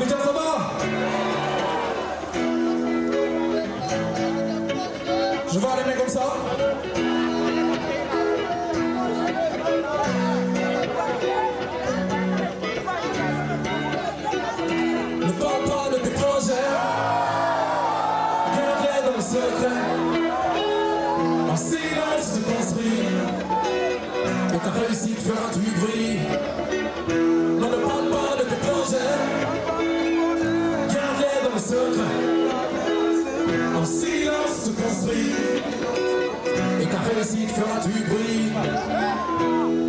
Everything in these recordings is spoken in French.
Abidjan, ça va? Je vais aller comme ça. Ne parle pas de tes projets, garde-les dans le secret. En silence tu construis, et ta réussite fera du bruit. Non, ne parle pas de tes projets, garde-les dans le secret. En silence tu construis, et ta réussite fera du bruit.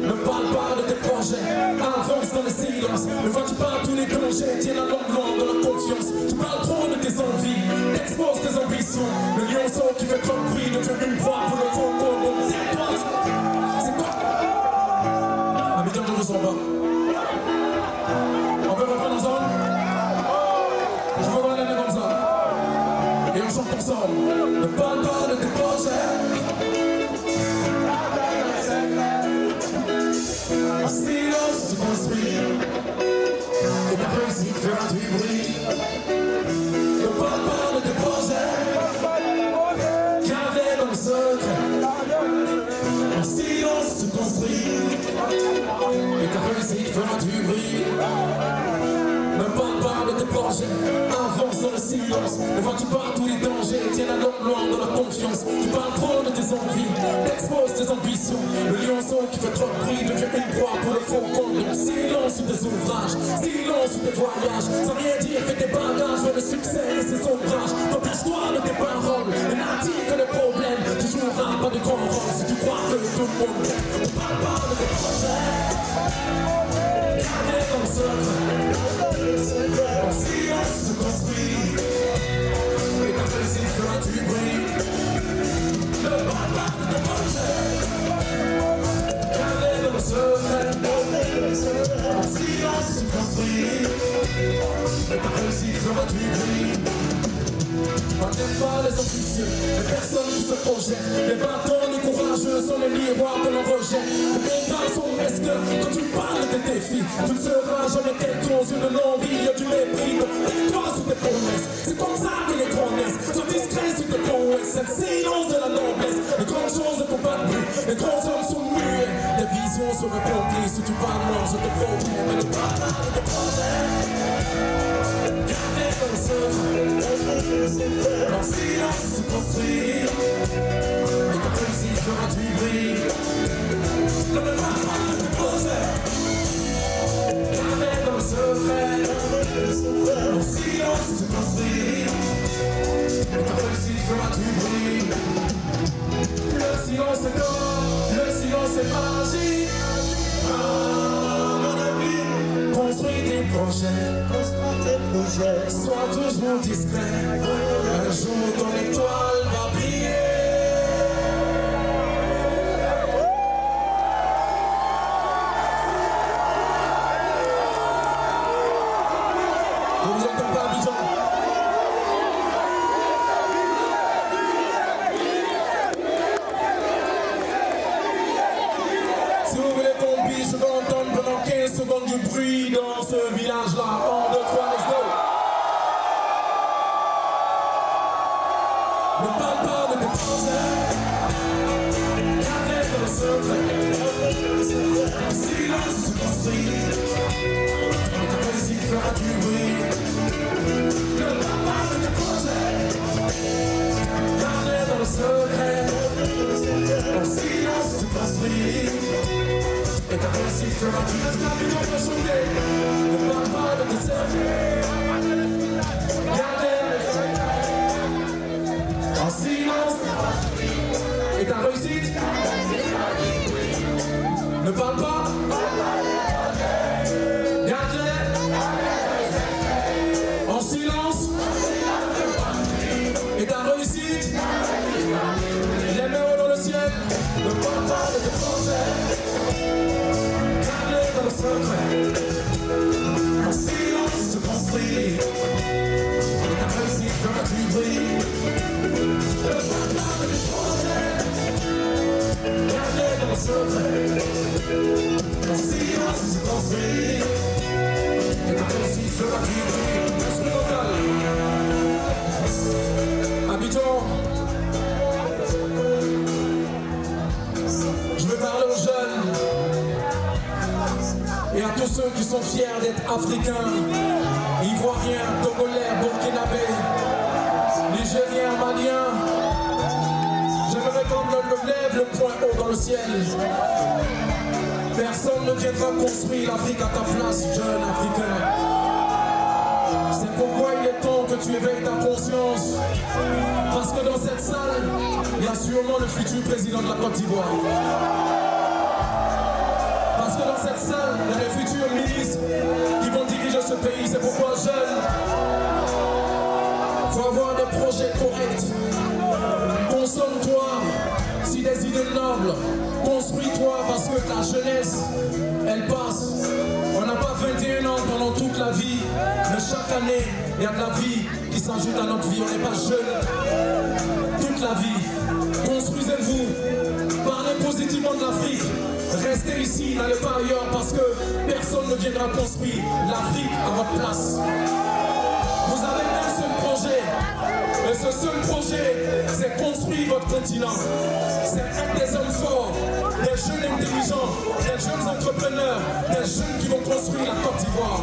Ne parle pas de tes projets, avance dans le silence. Ne vois-tu pas tous les dangers tiennent la langue loin dans la confiance. Tu parles trop de tes envies, t'exposes tes ambitions. Le lionceau qui fait trop de bruit devient une proie pour le faux combo. C'est toi, c'est quoi? Abidjan, je vous en bats. On peut reprendre ensemble? Je veux voir l'année comme ça. Et on chante ensemble. Ne parle pas de tes projets. En silence tu construis, et ta réussite fera du bruit. Ne parle pas de tes projets, garde-les dans le secret. En silence tu construis, et ta réussite fera du bruit. Ne parle pas de tes projets, avance dans le silence. Ne vois-tu pas tous les dangers tiennent la langue loin dans la confiance. Tu parles trop de tes envies, t'exposes tes ambitions. Le lionceau qui fait trop de bruit devient une proie pour le faux compte. Donc silence sur tes ouvrages, silence sur tes voyages. Sans rien dire, fais tes bagages vers le succès et ses ombrages. Protège-toi de tes paroles, et n'attire que les problèmes. Tu joueras pas de grand rôle si tu crois que tout le monde t'aime. Ne parle pas de tes projets, gardez dans le secret. En silence tu construis, et ta réussite fera du bruit. Ne parle pas de tes projets, gardez dans le secret. En silence tu construis, et ta réussite fera du bruit. On n'aime pas les ambitieux, les personnes qui se projettent. Les bâtons, les courageux sont les miroirs que l'on rejette. Les combats sont mesquins quand tu parles de tes défis. Tu ne seras jamais quelqu'un sur une longue vie, du mépris. Donc tais-toi sur tes promesses, c'est comme ça que les grands naissent. Sois discret sur tes prouesses, c'est le silence de la noblesse. Les grandes choses ne font pas de bruit, les grands hommes sont muets. Les visions se accomplissent, si tu parles mort, je te promets. Mais ne parle pas de tes projets, gardez dans le secret. En silence tu construis, et ta réussite fera du bruit. Ne me parle pas de tes projets, gardez dans le secret. En silence tu construis, et ta réussite fera du bruit. Le silence est d'or, le silence est magie. Ah, mon ami, construis tes projets, sois toujours discret. Un jour ton étoile va briller. Vous vous entendez pas, Abidjan? Si vous voulez qu'on bille, je vais entendre pendant 15 secondes du bruit dans ce village-là. 1, 2, 3, let's go! Ne parle pas de tes projets, gardez dans le secret. En silence tu construis, et ta réussite fera du bruit. Ne parle pas de tes projets, gardez dans le secret. En silence tu construis, et ta réussite fera du bruit. Ne parle pas de tes projets, gardez dans le secret. En silence, et ta réussite. Ne parle pas, garde-les. En silence, et ta réussite. Les mains dans le ciel. Ne parle pas de tes projets, garde-les dans le secret. En silence se construit, et ta réussite fera du bruit. Ne parle pas de tes projets, gardez dans le secret. En silence ceux qui sont fiers d'être africains, ivoiriens, togolais, burkinabés, nigériens, maliens. J'aimerais qu'on lève le point haut dans le ciel. Personne ne viendra construire l'Afrique à ta place, jeune Africain. C'est pourquoi il est temps que tu éveilles ta conscience. Parce que dans cette salle, il y a sûrement le futur président de la Côte d'Ivoire. Parce que dans cette salle, il y a les futurs ministres qui vont diriger ce pays. C'est pourquoi, jeune, il faut avoir des projets corrects. Consomme-toi si des idées nobles. Construis-toi parce que la jeunesse, elle passe. On n'a pas 21 ans pendant toute la vie, mais chaque année, il y a de la vie qui s'ajoute à notre vie. On n'est pas jeune toute la vie. Construisez-vous, parlez positivement de l'Afrique. Restez ici, n'allez pas ailleurs parce que personne ne viendra construire l'Afrique à votre place. Vous avez un seul projet, et ce seul projet, c'est construire votre continent. C'est être des hommes forts, des jeunes intelligents, des jeunes entrepreneurs, des jeunes qui vont construire la Côte d'Ivoire.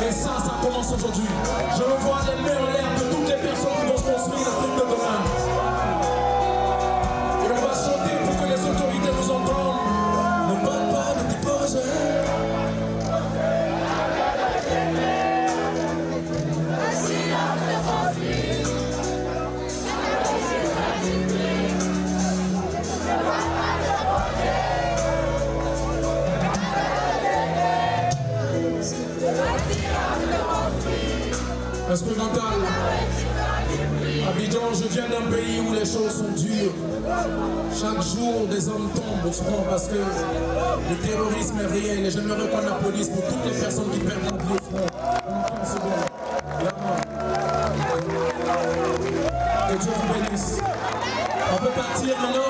Et ça commence aujourd'hui. Je veux voir les mains en l'air de toutes les personnes qui vont construire l'Afrique de demain. Et on va chanter pour que les autorités nous entendent. Ne parle pas de tes projets. Instrumental. Abidjan, je viens d'un pays où les choses sont dures. Chaque jour, des hommes tombent au front parce que le terrorisme est réel. Et j'aimerais qu'on applaudisse pour toutes les personnes qui perdent la vie au front. Pendant 15 secondes. Que Dieu vous bénisse. On peut partir maintenant.